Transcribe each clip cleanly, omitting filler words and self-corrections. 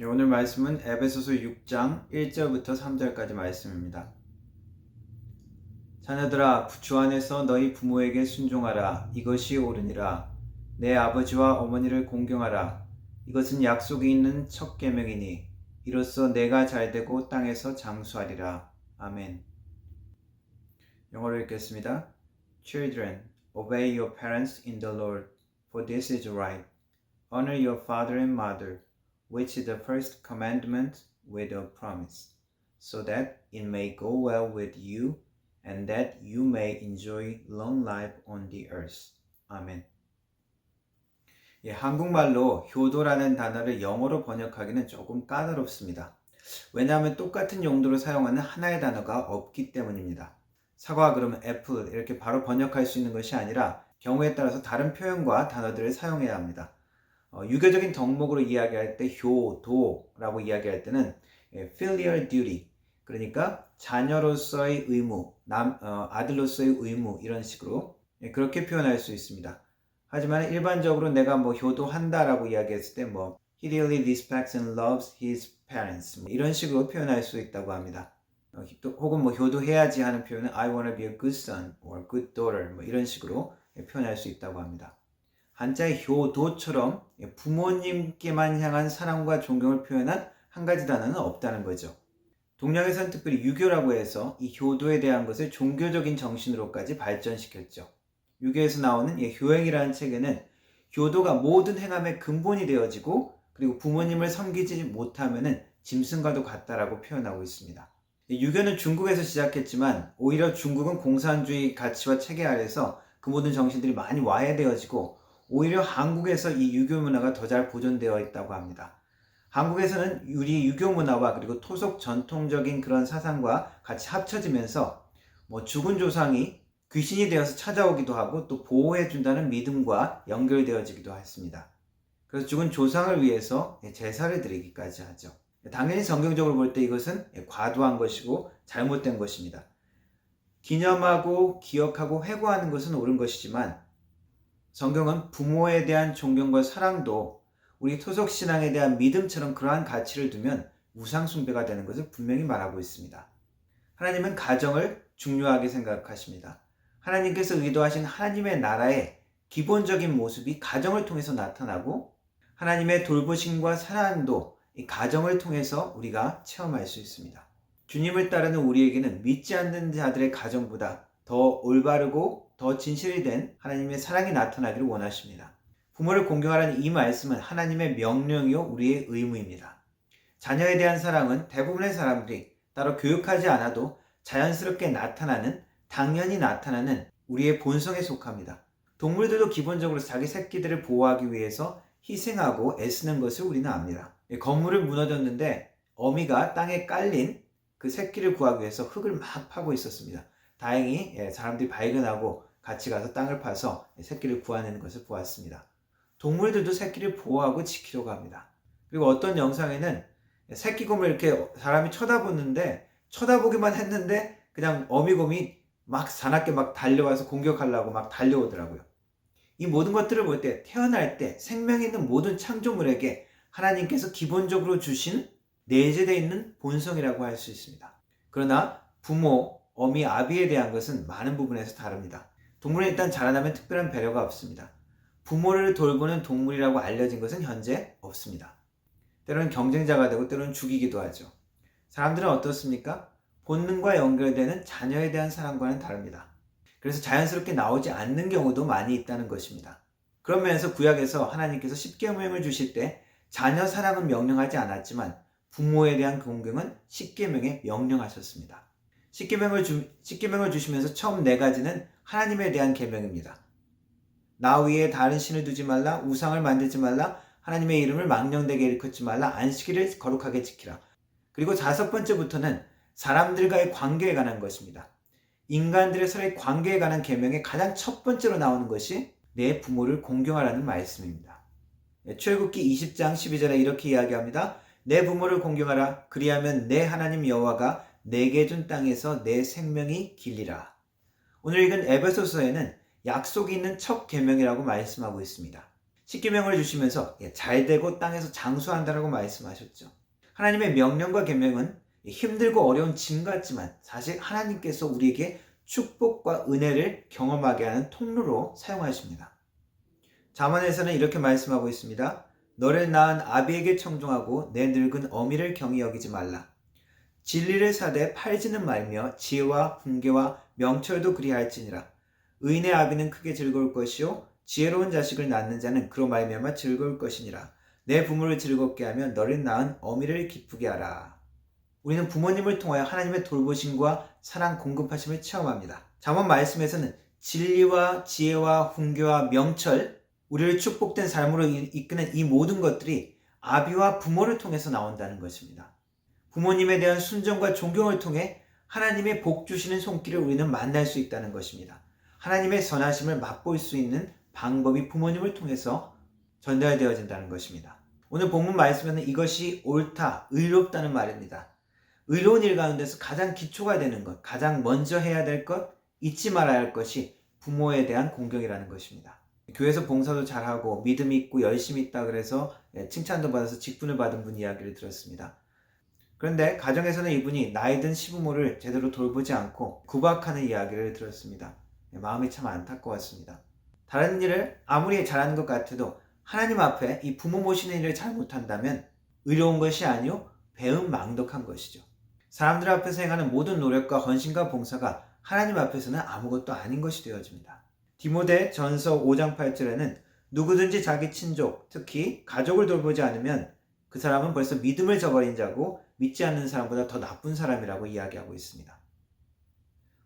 오늘 말씀은 에베소서 6장 1절부터 3절까지 말씀입니다. 자녀들아, 주 안에서 너희 부모에게 순종하라. 이것이 옳으니라. 내 아버지와 어머니를 공경하라. 이것은 약속이 있는 첫 계명이니 이로써 내가 잘되고 땅에서 장수하리라. 아멘. 영어로 읽겠습니다. Children, obey your parents in the Lord, for this is right. Honor your father and mother, which is the first commandment with a promise, so that it may go well with you and that you may enjoy long life on the earth. 아멘. 한국말로 효도라는 단어를 영어로 번역하기는 조금 까다롭습니다. 왜냐하면 똑같은 용도로 사용하는 하나의 단어가 없기 때문입니다. 사과 그러면 애플 이렇게 바로 번역할 수 있는 것이 아니라 경우에 따라서 다른 표현과 단어들을 사용해야 합니다. 유교적인 덕목으로 이야기할 때 효도라고 이야기할 때는 filial duty, 그러니까 자녀로서의 의무, 아들로서의 의무 이런 식으로 그렇게 표현할 수 있습니다. 하지만 일반적으로 내가 효도한다라고 이야기했을 때 he really respects and loves his parents 이런 식으로 표현할 수 있다고 합니다. 혹은 효도해야지 하는 표현은 I want to be a good son or good daughter 이런 식으로 표현할 수 있다고 합니다. 한자의 효도처럼 부모님께만 향한 사랑과 존경을 표현한 한 가지 단어는 없다는 거죠. 동양에서는 특별히 유교라고 해서 이 효도에 대한 것을 종교적인 정신으로까지 발전시켰죠. 유교에서 나오는 효행이라는 책에는 효도가 모든 행함의 근본이 되어지고 그리고 부모님을 섬기지 못하면 짐승과도 같다라고 표현하고 있습니다. 유교는 중국에서 시작했지만 오히려 중국은 공산주의 가치와 체계 아래서 그 모든 정신들이 많이 와해되어지고 오히려 한국에서 이 유교 문화가 더 잘 보존되어 있다고 합니다. 한국에서는 우리 유교 문화와 그리고 토속 전통적인 그런 사상과 같이 합쳐지면서 죽은 조상이 귀신이 되어서 찾아오기도 하고 또 보호해준다는 믿음과 연결되어지기도 했습니다. 그래서 죽은 조상을 위해서 제사를 드리기까지 하죠. 당연히 성경적으로 볼 때 이것은 과도한 것이고 잘못된 것입니다. 기념하고 기억하고 회고하는 것은 옳은 것이지만 성경은 부모에 대한 존경과 사랑도 우리 토속신앙에 대한 믿음처럼 그러한 가치를 두면 우상숭배가 되는 것을 분명히 말하고 있습니다. 하나님은 가정을 중요하게 생각하십니다. 하나님께서 의도하신 하나님의 나라의 기본적인 모습이 가정을 통해서 나타나고 하나님의 돌보심과 사랑도 이 가정을 통해서 우리가 체험할 수 있습니다. 주님을 따르는 우리에게는 믿지 않는 자들의 가정보다 더 올바르고 더 진실이 된 하나님의 사랑이 나타나기를 원하십니다. 부모를 공경하라는 이 말씀은 하나님의 명령이요 우리의 의무입니다. 자녀에 대한 사랑은 대부분의 사람들이 따로 교육하지 않아도 자연스럽게 나타나는, 당연히 나타나는 우리의 본성에 속합니다. 동물들도 기본적으로 자기 새끼들을 보호하기 위해서 희생하고 애쓰는 것을 우리는 압니다. 건물을 무너졌는데 어미가 땅에 깔린 그 새끼를 구하기 위해서 흙을 막 파고 있었습니다. 다행히 사람들이 발견하고 같이 가서 땅을 파서 새끼를 구하는 것을 보았습니다. 동물들도 새끼를 보호하고 지키려고 합니다. 그리고 어떤 영상에는 새끼곰을 이렇게 사람이 쳐다보는데 쳐다보기만 했는데 그냥 어미곰이 막 사납게 막 달려와서 공격하려고 막 달려오더라고요. 이 모든 것들을 볼 때 태어날 때 생명이 있는 모든 창조물에게 하나님께서 기본적으로 주신 내재되어 있는 본성이라고 할 수 있습니다. 그러나 부모, 어미, 아비에 대한 것은 많은 부분에서 다릅니다. 동물은 일단 자라나면 특별한 배려가 없습니다. 부모를 돌보는 동물이라고 알려진 것은 현재 없습니다. 때로는 경쟁자가 되고 때로는 죽이기도 하죠. 사람들은 어떻습니까? 본능과 연결되는 자녀에 대한 사랑과는 다릅니다. 그래서 자연스럽게 나오지 않는 경우도 많이 있다는 것입니다. 그런 면에서 구약에서 하나님께서 십계명을 주실 때 자녀 사랑은 명령하지 않았지만 부모에 대한 공경은 십계명에 명령하셨습니다. 십계명을 주시면서 처음 4가지는 하나님에 대한 계명입니다. 나 위에 다른 신을 두지 말라, 우상을 만들지 말라, 하나님의 이름을 망령되게 일컫지 말라, 안식일을 거룩하게 지키라. 그리고 5번째부터는 사람들과의 관계에 관한 것입니다. 인간들의 서로의 관계에 관한 계명의 가장 첫 번째로 나오는 것이 내 부모를 공경하라는 말씀입니다. 출애굽기 20장 12절에 이렇게 이야기합니다. 내 부모를 공경하라. 그리하면 내 하나님 여호와가 내게 준 땅에서 내 생명이 길리라. 오늘 읽은 에베소서에는 약속이 있는 첫 계명이라고 말씀하고 있습니다. 십계명을 주시면서 잘되고 땅에서 장수한다라고 말씀하셨죠. 하나님의 명령과 계명은 힘들고 어려운 짐 같지만 사실 하나님께서 우리에게 축복과 은혜를 경험하게 하는 통로로 사용하십니다. 잠언에서는 이렇게 말씀하고 있습니다. 너를 낳은 아비에게 청종하고 내 늙은 어미를 경히 여기지 말라. 진리를 사되 팔지는 말며 지혜와 훈계와 명철도 그리할지니라. 의인의 아비는 크게 즐거울 것이요 지혜로운 자식을 낳는 자는 그로 말미암아 즐거울 것이니라. 내 부모를 즐겁게 하며 너를 낳은 어미를 기쁘게 하라. 우리는 부모님을 통하여 하나님의 돌보심과 사랑 공급하심을 체험합니다. 잠언 말씀에서는 진리와 지혜와 훈계와 명철, 우리를 축복된 삶으로 이끄는 이 모든 것들이 아비와 부모를 통해서 나온다는 것입니다. 부모님에 대한 순종과 존경을 통해 하나님의 복 주시는 손길을 우리는 만날 수 있다는 것입니다. 하나님의 선하심을 맛볼 수 있는 방법이 부모님을 통해서 전달되어진다는 것입니다. 오늘 본문 말씀에는 이것이 옳다, 의롭다는 말입니다. 의로운 일 가운데서 가장 기초가 되는 것, 가장 먼저 해야 될 것, 잊지 말아야 할 것이 부모에 대한 공경이라는 것입니다. 교회에서 봉사도 잘하고 믿음이 있고 열심히 있다 그래서 칭찬도 받아서 직분을 받은 분 이야기를 들었습니다. 그런데 가정에서는 이분이 나이 든 시부모를 제대로 돌보지 않고 구박하는 이야기를 들었습니다. 마음이 참 안타까웠습니다. 다른 일을 아무리 잘하는 것 같아도 하나님 앞에 이 부모 모시는 일을 잘못한다면 의로운 것이 아니요 배은망덕한 것이죠. 사람들 앞에서 행하는 모든 노력과 헌신과 봉사가 하나님 앞에서는 아무것도 아닌 것이 되어집니다. 디모데 전서 5장 8절에는 누구든지 자기 친족, 특히 가족을 돌보지 않으면 그 사람은 벌써 믿음을 저버린 자고 믿지 않는 사람보다 더 나쁜 사람이라고 이야기하고 있습니다.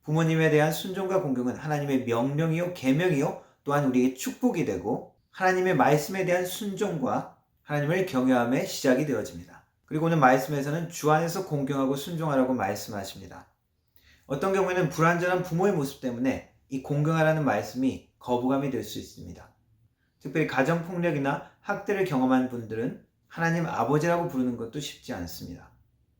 부모님에 대한 순종과 공경은 하나님의 명령이요 계명이요 또한 우리에게 축복이 되고 하나님의 말씀에 대한 순종과 하나님을 경외함의 시작이 되어집니다. 그리고 오늘 말씀에서는 주 안에서 공경하고 순종하라고 말씀하십니다. 어떤 경우에는 불완전한 부모의 모습 때문에 이 공경하라는 말씀이 거부감이 될 수 있습니다. 특별히 가정폭력이나 학대를 경험한 분들은 하나님 아버지라고 부르는 것도 쉽지 않습니다.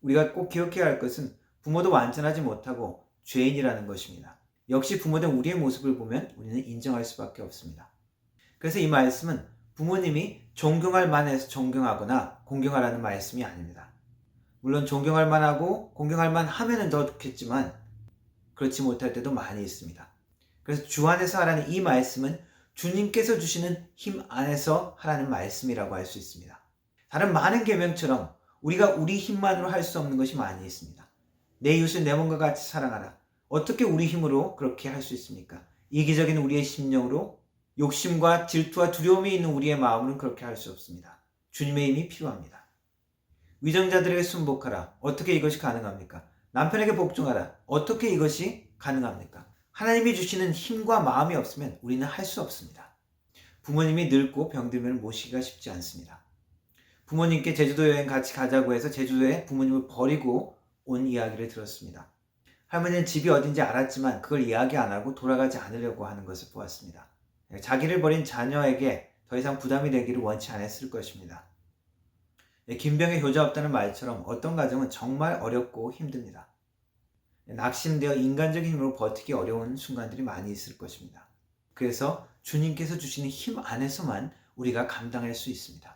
우리가 꼭 기억해야 할 것은 부모도 완전하지 못하고 죄인이라는 것입니다. 역시 부모된 우리의 모습을 보면 우리는 인정할 수밖에 없습니다. 그래서 이 말씀은 부모님이 존경할 만해서 존경하거나 공경하라는 말씀이 아닙니다. 물론 존경할 만하고 공경할 만하면 더 좋겠지만 그렇지 못할 때도 많이 있습니다. 그래서 주 안에서 하라는 이 말씀은 주님께서 주시는 힘 안에서 하라는 말씀이라고 할 수 있습니다. 다른 많은 계명처럼 우리가 우리 힘만으로 할 수 없는 것이 많이 있습니다. 내 이웃을 내 몸과 같이 사랑하라. 어떻게 우리 힘으로 그렇게 할 수 있습니까? 이기적인 우리의 심령으로 욕심과 질투와 두려움이 있는 우리의 마음은 그렇게 할 수 없습니다. 주님의 힘이 필요합니다. 위정자들에게 순복하라. 어떻게 이것이 가능합니까? 남편에게 복종하라. 어떻게 이것이 가능합니까? 하나님이 주시는 힘과 마음이 없으면 우리는 할 수 없습니다. 부모님이 늙고 병들면 모시기가 쉽지 않습니다. 부모님께 제주도 여행 같이 가자고 해서 제주도에 부모님을 버리고 온 이야기를 들었습니다. 할머니는 집이 어딘지 알았지만 그걸 이야기 안 하고 돌아가지 않으려고 하는 것을 보았습니다. 자기를 버린 자녀에게 더 이상 부담이 되기를 원치 않았을 것입니다. 김병의 효자 없다는 말처럼 어떤 가정은 정말 어렵고 힘듭니다. 낙심되어 인간적인 힘으로 버티기 어려운 순간들이 많이 있을 것입니다. 그래서 주님께서 주시는 힘 안에서만 우리가 감당할 수 있습니다.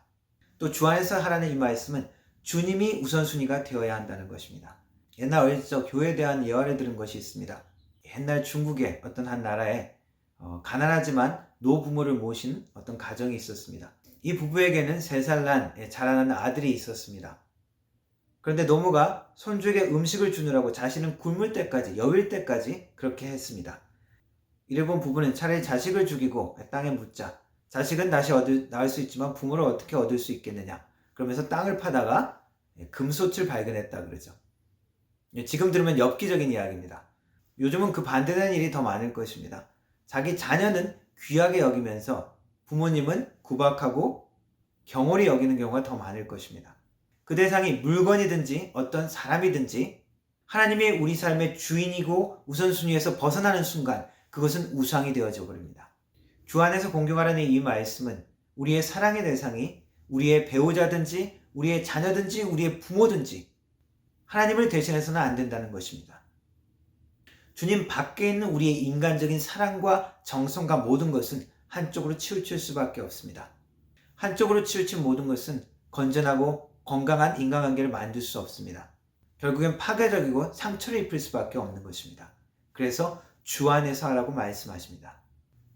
또 주 안에서 하라는 이 말씀은 주님이 우선순위가 되어야 한다는 것입니다. 옛날 어릴 적 교회에 대한 예화를 들은 것이 있습니다. 옛날 중국의 어떤 한 나라에 가난하지만 노부모를 모신 어떤 가정이 있었습니다. 이 부부에게는 3살 난 자라나는 아들이 있었습니다. 그런데 노모가 손주에게 음식을 주느라고 자신은 굶을 때까지, 여윌 때까지 그렇게 했습니다. 이를 본 부부는 차라리 자식을 죽이고 땅에 묻자. 자식은 다시 낳을 수 있지만 부모를 어떻게 얻을 수 있겠느냐. 그러면서 땅을 파다가 금솥을 발견했다 그러죠. 지금 들으면 엽기적인 이야기입니다. 요즘은 그 반대되는 일이 더 많을 것입니다. 자기 자녀는 귀하게 여기면서 부모님은 구박하고 경홀히 여기는 경우가 더 많을 것입니다. 그 대상이 물건이든지 어떤 사람이든지 하나님이 우리 삶의 주인이고 우선순위에서 벗어나는 순간 그것은 우상이 되어져 버립니다. 주 안에서 공경하라는 이 말씀은 우리의 사랑의 대상이 우리의 배우자든지 우리의 자녀든지 우리의 부모든지 하나님을 대신해서는 안 된다는 것입니다. 주님 밖에 있는 우리의 인간적인 사랑과 정성과 모든 것은 한쪽으로 치우칠 수밖에 없습니다. 한쪽으로 치우친 모든 것은 건전하고 건강한 인간관계를 만들 수 없습니다. 결국엔 파괴적이고 상처를 입힐 수밖에 없는 것입니다. 그래서 주 안에서 하라고 말씀하십니다.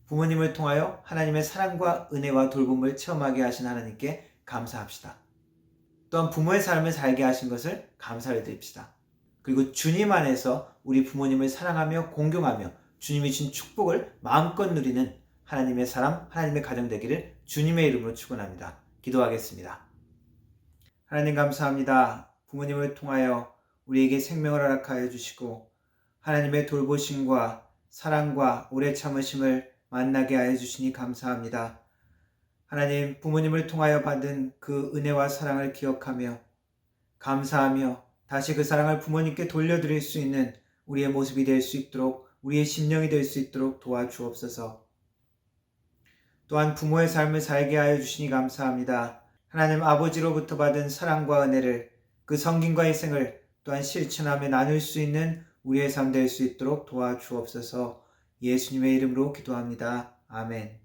부모님을 통하여 하나님의 사랑과 은혜와 돌봄을 체험하게 하신 하나님께 감사합시다. 또한 부모의 삶을 살게 하신 것을 감사를 드립시다. 그리고 주님 안에서 우리 부모님을 사랑하며 공경하며 주님이 주신 축복을 마음껏 누리는 하나님의 사람, 하나님의 가정 되기를 주님의 이름으로 축원합니다. 기도하겠습니다. 하나님 감사합니다. 부모님을 통하여 우리에게 생명을 허락하여 주시고 하나님의 돌보심과 사랑과 오래 참으심을 만나게 하여 주시니 감사합니다. 하나님, 부모님을 통하여 받은 그 은혜와 사랑을 기억하며 감사하며 다시 그 사랑을 부모님께 돌려드릴 수 있는 우리의 모습이 될 수 있도록, 우리의 심령이 될 수 있도록 도와주옵소서. 또한 부모의 삶을 살게 하여 주시니 감사합니다. 하나님 아버지로부터 받은 사랑과 은혜를, 그 섬김과 희생을 또한 실천하며 나눌 수 있는 우리의 삶 될 수 있도록 도와주옵소서. 예수님의 이름으로 기도합니다. 아멘.